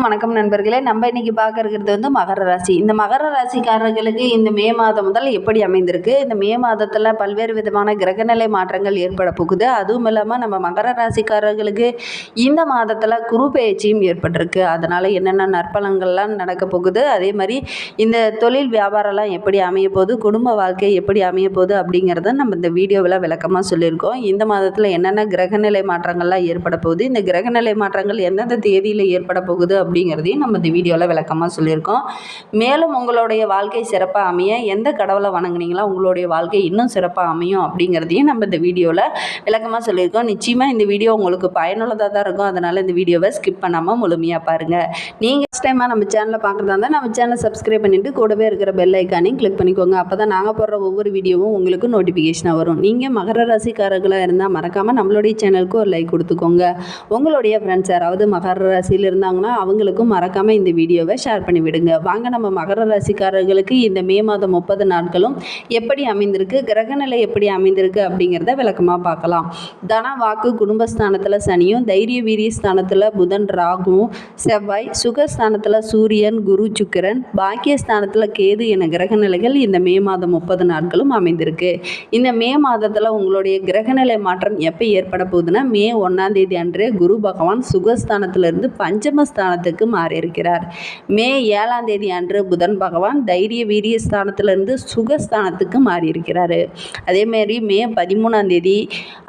வணக்கம் நண்பர்களே. நம்ம இன்னைக்கு பார்க்க இருக்கிறது மகர ராசி. இந்த மகர ராசிக்காரர்களுக்கு இந்த மே மாதம் முதல் எப்படி அமைந்திருக்கு, இந்த மே மாதத்தில் பல்வேறு விதமான கிரகநிலை மாற்றங்கள் ஏற்பட போகுது. அதுவும் இல்லாமல் நம்ம மகர ராசிக்காரர்களுக்கு இந்த மாதத்தில் குரு பெயர்ச்சியும் ஏற்பட்டிருக்கு. அதனால் என்னென்ன நற்பலன்கள்லாம் நடக்க போகுது, அதே மாதிரி இந்த தொழில் வியாபாரம்லாம் எப்படி அமைய போகுது, குடும்ப வாழ்க்கை எப்படி அமைய போகுது அப்படிங்கிறத நம்ம இந்த வீடியோவில் விளக்கமாக சொல்லியிருக்கோம். இந்த மாதத்தில் என்னென்ன கிரகநிலை மாற்றங்கள்லாம் ஏற்பட போகுது, இந்த கிரகநிலை மாற்றங்கள் எந்தெந்த தேதியில் ஏற்பட போகுது அப்படிங்கிறதையும் நம்ம இந்த வீடியோவில் விளக்கமாக சொல்லியிருக்கோம். மேலும் உங்களுடைய வாழ்க்கை சிறப்பாக அமைய எந்த கடவுளை வணங்குனீங்களோ உங்களுடைய வாழ்க்கை இன்னும் சிறப்பாக அமையும் அப்படிங்கிறதையும் நம்ம இந்த வீடியோவில் விளக்கமாக சொல்லியிருக்கோம். நிச்சயமாக இந்த வீடியோ உங்களுக்கு பயனுள்ளதாக தான் இருக்கும். அதனால் இந்த வீடியோவை ஸ்கிப் பண்ணாமல் முழுமையாக பாருங்கள். நீங்கள் ஃபஸ்ட் டைமாக நம்ம சேனலை பார்க்குறதா இருந்தால் நம்ம சேனலை சப்ஸ்கிரைப் பண்ணிவிட்டு கூடவே இருக்கிற பெல் ஐக்கானையும் கிளிக் பண்ணிக்கோங்க. அப்போ தான் நாங்கள் போடுற ஒவ்வொரு வீடியோவும் உங்களுக்கு நோட்டிஃபிகேஷனாக வரும். நீங்கள் மகர ராசிக்காரர்களாக இருந்தால் மறக்காமல் நம்மளுடைய சேனலுக்கு ஒரு லைக் கொடுத்துக்கோங்க. உங்களுடைய ஃப்ரெண்ட்ஸ் யாராவது மகர ராசியில் இருந்தாங்கன்னா அவங்களுக்கும் மறக்காமல் இந்த வீடியோவை ஷேர் பண்ணி விடுங்க. வாங்க நம்ம மகர ராசிக்காரர்களுக்கு இந்த மே மாதம் 30 நாட்களும் எப்படி அமைந்திருக்கு, கிரகநிலை எப்படி அமைந்திருக்கு அப்படிங்கிறத விளக்கமாக பார்க்கலாம். தன வாக்கு குடும்பஸ்தானத்தில் சனியும், தைரிய வீரிய ஸ்தானத்தில் புதன் ராகுவும், செவ்வாய், சுகஸ்தானத்தில் சூரியன் குரு சுக்கிரன், பாக்கியஸ்தானத்தில் கேது என கிரகநிலைகள் இந்த மே மாதம் 30 நாட்களும் அமைந்திருக்கு. இந்த மே மாதத்தில் உங்களுடைய கிரகநிலை மாற்றம் எப்போ ஏற்பட போகுதுன்னா மே 1ஆம் தேதி அன்று குரு பகவான் சுகஸ்தானத்திலிருந்து பஞ்சமஸ்தானத்துக்கு மாறி இருக்கிறார். மே 7ஆம் தேதி அன்று புதன் பகவான் தைரிய வீரிய ஸ்தானத்திலிருந்து சுகஸ்தானத்துக்கு மாறி இருக்கிறார். அதேமாரி மே 13ஆம் தேதி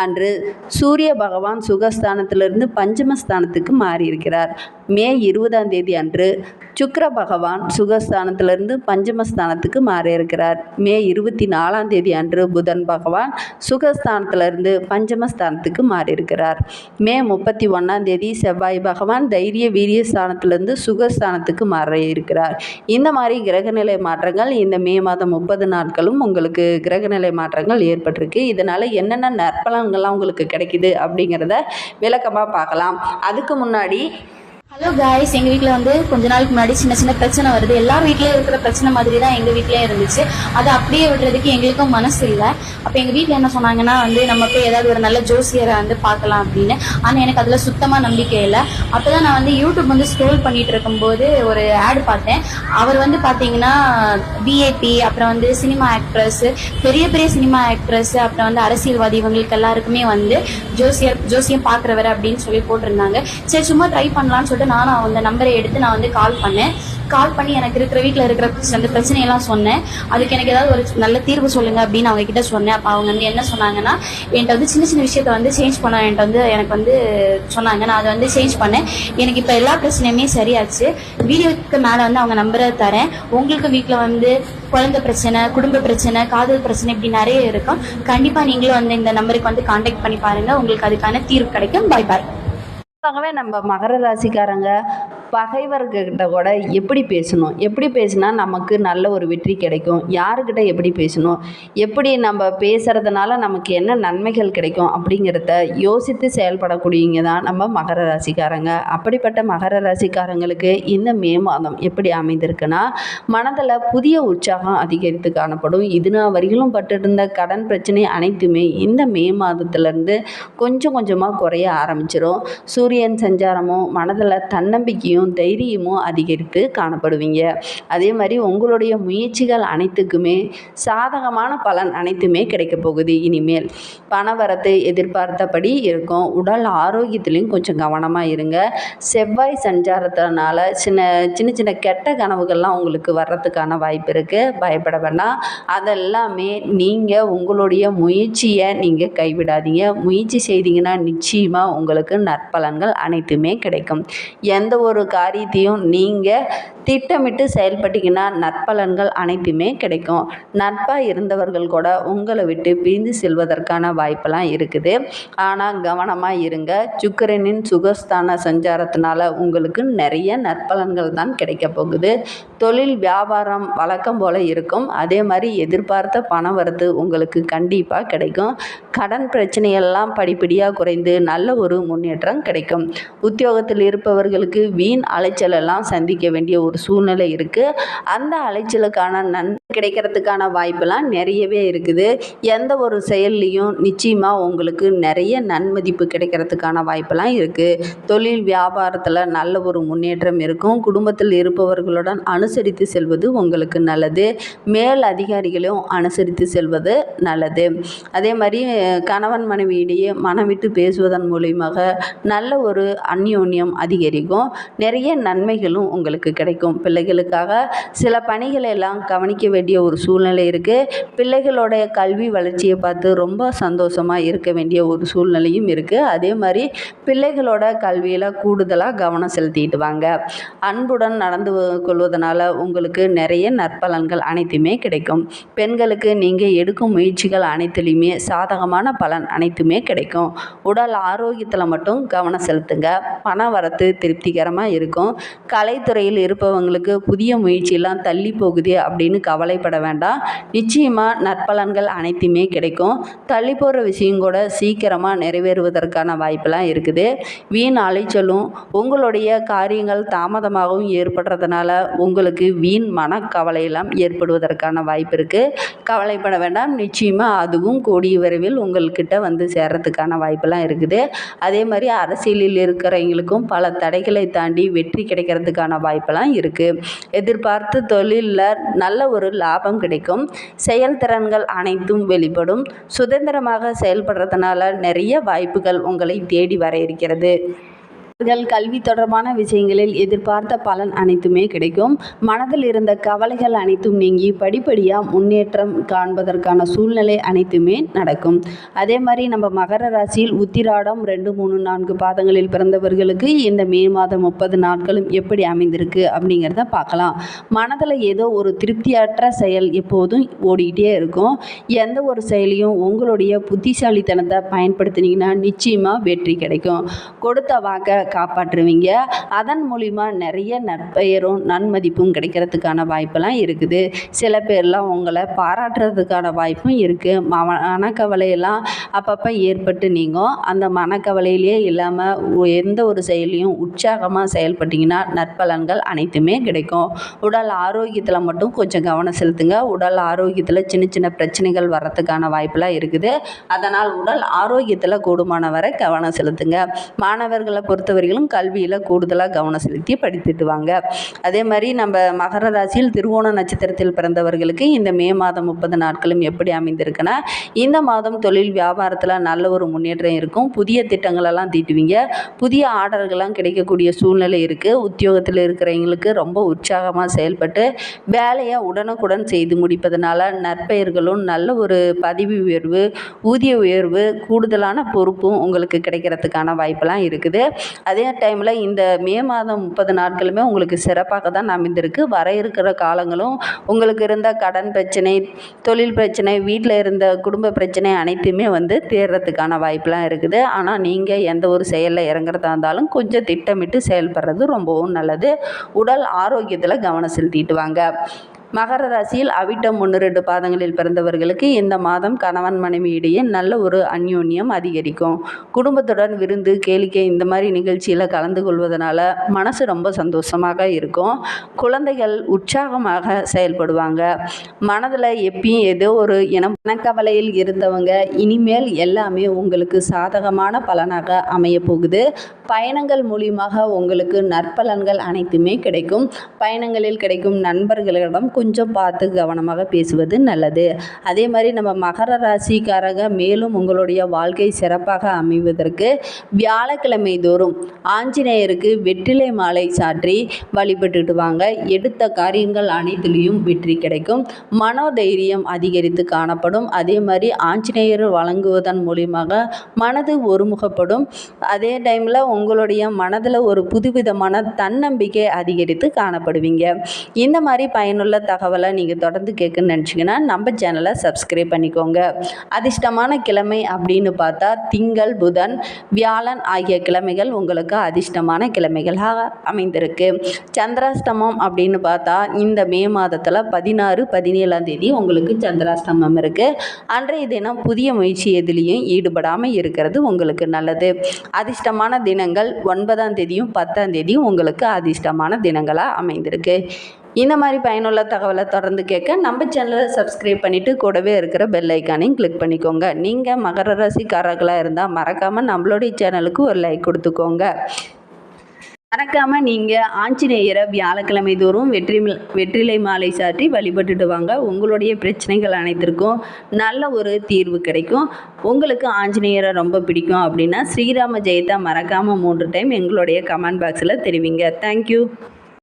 அன்று சூரிய பகவான் சுகஸ்தானத்திலிருந்து பஞ்சமஸ்தானத்துக்கு மாறி இருக்கிறார். மே 20ஆம் தேதி அன்று சுக்கிர பகவான் சுகஸ்தானத்திலிருந்து பஞ்சமஸ்தானத்துக்கு மாறி இருக்கிறார். மே 24ஆம் தேதி அன்று புதன் பகவான் சுகஸ்தானத்திலிருந்து பஞ்சமஸ்தானத்துக்கு மாறி இருக்கிறார். மே 31ஆம் தேதி செவ்வாய் பகவான் தைரிய வீரிய ஸ்தானத்திலிருந்து சுகஸ்தானத்துக்கு மாறி இருக்கிறார். இந்த மாதிரி கிரகநிலை மாற்றங்கள் இந்த மே மாதம் 30 நாட்களும் உங்களுக்கு கிரகநிலை மாற்றங்கள் ஏற்பட்டிருக்கு. இதனால் என்னென்ன நற்பலன்கள்லாம் உங்களுக்கு கிடைக்குது அப்படிங்கிறத விளக்கமாக பார்க்கலாம். அதுக்கு முன்னாடி ஹலோ காய்ஸ், எங்கள் வீட்டில் கொஞ்ச நாளுக்கு முன்னாடி சின்ன சின்ன பிரச்சனை வருது. எல்லார் வீட்லேயும் இருக்கிற பிரச்சனை மாதிரி தான் எங்கள் வீட்லேயும் இருந்துச்சு. அதை அப்படியே விடுறதுக்கு எங்களுக்கும் மனசு இல்லை. அப்போ எங்கள் வீட்டில் என்ன சொன்னாங்கன்னா நம்ம போய் ஏதாவது ஒரு நல்ல ஜோசியரை பார்க்கலாம் அப்படின்னு. ஆனால் எனக்கு அதில் சுத்தமாக நம்பிக்கை இல்லை. அப்போ தான் நான் யூடியூப் ஸ்க்ரோல் பண்ணிட்டு இருக்கும்போது ஒரு ஆட் பார்த்தேன். அவர் பார்த்தீங்கன்னா விஐபி, அப்புறம் சினிமா ஆக்ட்ரஸ், பெரிய பெரிய சினிமா ஆக்ட்ரஸ், அப்புறம் அரசியல்வாதி, இவங்களுக்கு எல்லாருக்குமே ஜோசியம் பார்க்குறவர் அப்படின்னு சொல்லி போட்டிருந்தாங்க. சரி, சும்மா ட்ரை பண்ணலான்னு சொல்லிட்டு நானும் அந்த நம்பரை எடுத்து நான் கால் பண்ணி எனக்கு இருக்கிற வீட்டில் இருக்கிற அந்த பிரச்சனையெல்லாம் சொன்னேன். அதுக்கு எனக்கு ஏதாவது ஒரு நல்ல தீர்வு சொல்லுங்க அப்படின்னு அவங்க கிட்ட சொன்னேன். அப்போ அவங்க என்ன சொன்னாங்கன்னா, என்கிட்ட சின்ன சின்ன விஷயத்த சேஞ்ச் பண்ண எனக்கு சொன்னாங்க. நான் அதை சேஞ்ச் பண்ணேன். எனக்கு இப்போ எல்லா பிரச்சனையுமே சரியாச்சு. வீடியோக்கு மேலே அவங்க நம்பரை தரேன். உங்களுக்கு வீட்டில் குழந்தை பிரச்சனை, குடும்ப பிரச்சனை, காதல் பிரச்சனை, இப்படி நிறைய இருக்கும். கண்டிப்பாக நீங்களும் இந்த நம்பருக்கு கான்டாக்ட் பண்ணி பாருங்க. உங்களுக்கு அதுக்கான தீர்வு கிடைக்கும். பாய் பாய். ஆகவே நம்ம மகர ராசிக்காரங்க பகைவர்கிட்ட கூட எப்படி பேசினா நமக்கு நல்ல ஒரு வெற்றி கிடைக்கும், யாருக்கிட்ட எப்படி பேசணும், எப்படி நம்ம பேசுகிறதுனால நமக்கு என்ன நன்மைகள் கிடைக்கும் அப்படிங்கிறத யோசித்து செயல்படக்கூடியவங்க தான் நம்ம மகர ராசிக்காரங்க. அப்படிப்பட்ட மகர ராசிக்காரங்களுக்கு இந்த மே மாதம் எப்படி அமைந்திருக்குன்னா, மனதில் புதிய உற்சாகம் அதிகரித்து காணப்படும். இதுநாள் வரையிலும் பட்டிருந்த கடன் பிரச்சனை அனைத்துமே இந்த மே மாதத்துலேருந்து கொஞ்சம் கொஞ்சமாக குறைய ஆரம்பிச்சிடும். சூரியன் சஞ்சாரமும் மனதில் தன்னம்பிக்கையும் தைரியமும் அதிகரித்து காணப்படுவீங்க. அதே மாதிரி உங்களுடைய முயற்சிகள் அனைத்துக்குமே சாதகமான பலன் அனைத்துமே கிடைக்க போகுது. இனிமேல் பணவரத்து எதிர்பார்த்தபடி இருக்கும். உடல் ஆரோக்கியத்திலையும் கொஞ்சம் கவனமாக இருங்க. செவ்வாய் சஞ்சாரத்தினால சின்ன சின்ன கெட்ட கனவுகள்லாம் உங்களுக்கு வர்றதுக்கான வாய்ப்பு இருக்குது. பயப்பட வேண்டாம். அதெல்லாமே நீங்கள் உங்களுடைய முயற்சியை நீங்கள் கைவிடாதீங்க. முயற்சி செய்தீங்கன்னா நிச்சயமாக உங்களுக்கு நற்பலன்கள் அனைத்துமே கிடைக்கும். எந்த ஒரு காரியத்தையும் நீங்கள் திட்டமிட்டு செயல்பட்டீங்கன்னா நற்பலன்கள் அனைத்துமே கிடைக்கும். நட்பாக இருந்தவர்கள் கூட உங்களை விட்டு பிரிந்து செல்வதற்கான வாய்ப்பெல்லாம் இருக்குது. ஆனால் கவனமாக இருங்க. சுக்கிரனின் சுகஸ்தான சஞ்சாரத்தினால உங்களுக்கு நிறைய நற்பலன்கள் தான் கிடைக்க போகுது. தொழில் வியாபாரம் வழக்கம் போல் இருக்கும். அதே மாதிரி எதிர்பார்த்த பணம் வரது உங்களுக்கு கண்டிப்பாக கிடைக்கும். கடன் பிரச்சனையெல்லாம் படிப்படியாக குறைந்து நல்ல ஒரு முன்னேற்றம் கிடைக்கும். உத்தியோகத்தில் இருப்பவர்களுக்கு வீண் வீண் அலைச்சலெல்லாம் சந்திக்க வேண்டிய ஒரு சூழ்நிலை இருக்குது. அந்த அலைச்சலுக்கான கிடைக்கிறதுக்கான வாய்ப்பெல்லாம் நிறையவே இருக்குது. எந்த ஒரு செயல்லையும் நிச்சயமாக உங்களுக்கு நிறைய நன்மதிப்பு கிடைக்கிறதுக்கான வாய்ப்பெல்லாம் இருக்குது. தொழில் வியாபாரத்தில் நல்ல ஒரு முன்னேற்றம் இருக்கும். குடும்பத்தில் இருப்பவர்களுடன் அனுசரித்து செல்வது உங்களுக்கு நல்லது. மேல் அதிகாரிகளையும் அனுசரித்து செல்வது நல்லது. அதே மாதிரி கணவன் மனைவியிடையே மனம் விட்டு பேசுவதன் மூலியமாக நல்ல ஒரு அந்யோன்யம் அதிகரிக்கும். நிறைய நன்மைகளும் உங்களுக்கு கிடைக்கும். பிள்ளைகளுக்காக சில பணிகளை எல்லாம் கவனிக்க வேண்டிய ஒரு சூழ்நிலை இருக்குது. பிள்ளைகளுடைய கல்வி வளர்ச்சியை பார்த்து ரொம்ப சந்தோஷமாக இருக்க வேண்டிய ஒரு சூழ்நிலையும் இருக்குது. அதே மாதிரி பிள்ளைகளோட கல்வியில் கூடுதலாக கவனம் செலுத்திட்டு வாங்க. அன்புடன் நடந்து கொள்வதனால உங்களுக்கு நிறைய நற்பலன்கள் அனைத்துமே கிடைக்கும். பெண்களுக்கு நீங்கள் எடுக்கும் முயற்சிகள் அனைத்துலேயுமே சாதகமான பலன் அனைத்துமே கிடைக்கும். உடல் ஆரோக்கியத்தில் மட்டும் கவனம் செலுத்துங்க. பண வரத்து திருப்திகரமாக இருக்கும். கலைத்துறையில் இருப்பவங்களுக்கு புதிய முயற்சியெல்லாம் தள்ளி போகுது அப்படின்னு கவலைப்பட வேண்டாம். நிச்சயமாக நற்பலன்கள் அனைத்துமே கிடைக்கும். தள்ளி போகிற விஷயம் கூட சீக்கிரமாக நிறைவேறுவதற்கான வாய்ப்பெல்லாம் இருக்குது. வீண் அலைச்சலும் உங்களுடைய காரியங்கள் தாமதமாகவும் ஏற்படுறதுனால உங்களுக்கு வீண் மனக்கவலையெல்லாம் ஏற்படுவதற்கான வாய்ப்பு இருக்குது. கவலைப்பட வேண்டாம். நிச்சயமாக அதுவும் கூடிய விரைவில் உங்கள்கிட்ட வந்து சேர்றதுக்கான வாய்ப்பெல்லாம் இருக்குது. அதே மாதிரி அரசியலில் இருக்கிறவங்களுக்கும் பல தடைகளை தாண்டி வெற்றி கிடைக்கிறதுக்கான வாய்ப்பெல்லாம் இருக்குது. எதிர்பார்த்து தொழிலில் நல்ல ஒரு லாபம் கிடைக்கும். செயல்திறன்கள் அனைத்தும் வெளிப்படும். சுதந்திரமாக செயல்படுறதுனால நிறைய வாய்ப்புகள் உங்களை தேடி வர இருக்கிறது. கல்வி தொடர்பான விஷயங்களில் எதிர்பார்த்த பலன் அனைத்துமே கிடைக்கும். மனதில் இருந்த கவலைகள் அனைத்தும் நீங்கி படிப்படியாக முன்னேற்றம் காண்பதற்கான சூழ்நிலை அனைத்துமே நடக்கும். அதே மாதிரி நம்ம மகர ராசியில் உத்திராடம் 2, 3, 4 பாதங்களில் பிறந்தவர்களுக்கு இந்த மே மாதம் 30 நாட்களும் எப்படி அமைந்திருக்கு அப்படிங்கிறத பார்க்கலாம். மனதில் ஏதோ ஒரு திருப்தியற்ற செயல் எப்போதும் ஓடிக்கிட்டே இருக்கும். எந்த ஒரு செயலையும் உங்களுடைய புத்திசாலித்தனத்தை பயன்படுத்தினீங்கன்னா நிச்சயமாக வெற்றி கிடைக்கும். கொடுத்த வாக்கை காப்பாற்றுவீங்க. அதன் மூலிமா நிறைய நற்பெயரும் நன்மதிப்பும் கிடைக்கிறதுக்கான வாய்ப்பெல்லாம் இருக்குது. சில பேர்லாம் உங்களை பாராட்டுறதுக்கான வாய்ப்பும் இருக்குது. மனக்கவலையெல்லாம் அப்பப்போ ஏற்பட்டு நீங்கும். அந்த மனக்கவலையிலே இல்லாமல் எந்த ஒரு செயலையும் உற்சாகமாக செயல்பட்டிங்கன்னா நற்பலன்கள் அனைத்துமே கிடைக்கும். உடல் ஆரோக்கியத்தில் மட்டும் கொஞ்சம் கவனம் செலுத்துங்க. உடல் ஆரோக்கியத்தில் சின்ன சின்ன பிரச்சனைகள் வர்றதுக்கான வாய்ப்பெல்லாம் இருக்குது. அதனால் உடல் ஆரோக்கியத்தில் கூடுமான வரை கவனம் செலுத்துங்க. மாணவர்களை பொறுத்தவரையிலும் கல்வியில் கூடுதலாக கவனம் செலுத்தி படித்துட்டு வாங்க. அதே மாதிரி நம்ம மகர ராசியில் திருவோண நட்சத்திரத்தில் பிறந்தவர்களுக்கு இந்த மே மாதம் 30 நாட்களும் எப்படி அமைந்திருக்குன்னா, இந்த மாதம் தொழில் வியாபாரத்தில் நல்ல ஒரு முன்னேற்றம் இருக்கும். புதிய திட்டங்களெல்லாம் தீட்டுவீங்க. புதிய ஆர்டர்கள்லாம் கிடைக்கக்கூடிய சூழ்நிலை இருக்குது. உத்தியோகத்தில் இருக்கிறவங்களுக்கு ரொம்ப உற்சாகமாக செயல்பட்டு வேலையை உடனுக்குடன் செய்து முடிப்பதனால நற்பெயர்களும் நல்ல ஒரு பதவி உயர்வு, ஊதிய உயர்வு, கூடுதலான பொறுப்பும் உங்களுக்கு கிடைக்கிறதுக்கான வாய்ப்பெல்லாம் இருக்குது. அதே டைமில் இந்த மே மாதம் 30 நாட்களுமே உங்களுக்கு சிறப்பாக தான் அமைந்திருக்கு. வர இருக்கிற காலங்களும் உங்களுக்கு இருந்த கடன் பிரச்சனை, தொழில் பிரச்சனை, வீட்டில் இருந்த குடும்ப பிரச்சனை அனைத்துமே வந்து தேர்றதுக்கான வாய்ப்பெலாம் இருக்குது. ஆனால் நீங்கள் எந்த ஒரு செயலில் இறங்குறதா இருந்தாலும் கொஞ்சம் திட்டமிட்டு செயல்படுறது ரொம்பவும் நல்லது. உடல் ஆரோக்கியத்தில் கவனம் செலுத்திட்டு வாங்க. மகர ராசியில் அவிட்டம் 1, 2 பாதங்களில் பிறந்தவர்களுக்கு இந்த மாதம் கணவன் மனைவி இடையே நல்ல ஒரு அந்யோன்யம் அதிகரிக்கும். குடும்பத்துடன் விருந்து, கேளிக்கை இந்த மாதிரி நிகழ்ச்சியில் கலந்து கொள்வதனால மனசு ரொம்ப சந்தோஷமாக இருக்கும். குழந்தைகள் உற்சாகமாக செயல்படுவாங்க. மனதில் எப்பயும் ஏதோ ஒரு மனக்கவலையில் இருந்தவங்க இனிமேல் எல்லாமே உங்களுக்கு சாதகமான பலனாக அமைய போகுது. பயணங்கள் மூலியமாக உங்களுக்கு நற்பலன்கள் அனைத்துமே கிடைக்கும். பயணங்களில் கிடைக்கும் நண்பர்களிடம் கொஞ்சம் பார்த்து கவனமாக பேசுவது நல்லது. அதே மாதிரி நம்ம மகர ராசிக்காரங்க மேலும் உங்களுடைய வாழ்க்கை சிறப்பாக அமைவதற்கு வியாழக்கிழமை தோறும் ஆஞ்சநேயருக்கு வெற்றிலை மாலை சாற்றி வழிபட்டுட்டு வாங்க. எடுத்த காரியங்கள் அனைத்திலையும் வெற்றி கிடைக்கும். மனோதைரியம் அதிகரித்து காணப்படும். அதே மாதிரி ஆஞ்சநேயர் வழங்குவதன் மூலியமாக மனது ஒருமுகப்படும். அதே டைமில் உங்களுடைய மனதில் ஒரு புதுவிதமான தன்னம்பிக்கை அதிகரித்து காணப்படுவீங்க. இந்த மாதிரி பயனுள்ள தகவலை நீங்கள் தொடர்ந்து கேட்கணும்னு நினச்சிங்கன்னா நம்ம சேனலை சப்ஸ்கிரைப் பண்ணிக்கோங்க. அதிர்ஷ்டமான கிழமை அப்படின்னு பார்த்தா திங்கள், புதன், வியாழன் ஆகிய கிழமைகள் உங்களுக்கு அதிர்ஷ்டமான கிழமைகளாக அமைந்திருக்கு. சந்திராஷ்டமம் அப்படின்னு பார்த்தா இந்த மே மாதத்தில் 16, 17ஆம் தேதி உங்களுக்கு சந்திராஷ்டமம் இருக்குது. அன்றைய தினம் புதிய முயற்சி எதுலேயும் ஈடுபடாமல் இருக்கிறது உங்களுக்கு நல்லது. அதிர்ஷ்டமான தினங்கள் 9ஆம் தேதியும் 10ஆம் தேதியும் உங்களுக்கு அதிர்ஷ்டமான தினங்களாக அமைந்திருக்கு. இந்த மாதிரி பயனுள்ள தகவலை தொடர்ந்து கேட்க நம்ம சேனலை சப்ஸ்கிரைப் பண்ணிவிட்டு கூடவே இருக்கிற பெல் ஐக்கானையும் கிளிக் பண்ணிக்கோங்க. நீங்கள் மகர ராசிக்காரர்களாக இருந்தால் மறக்காமல் நம்மளுடைய சேனலுக்கு ஒரு லைக் கொடுத்துக்கோங்க. மறக்காமல் நீங்கள் ஆஞ்சநேயரை வியாழக்கிழமை தோறும் வெற்றிலை மாலை சாற்றி வழிபட்டுட்டு வாங்க. உங்களுடைய பிரச்சனைகள் அனைத்திற்கும் நல்ல ஒரு தீர்வு கிடைக்கும். உங்களுக்கு ஆஞ்சநேயரை ரொம்ப பிடிக்கும் அப்படின்னா ஸ்ரீராம ஜெயத்தை மறக்காமல் 3 டைம் எங்களுடைய கமெண்ட் பாக்ஸில் தெரிவிங்க. தேங்க்யூ.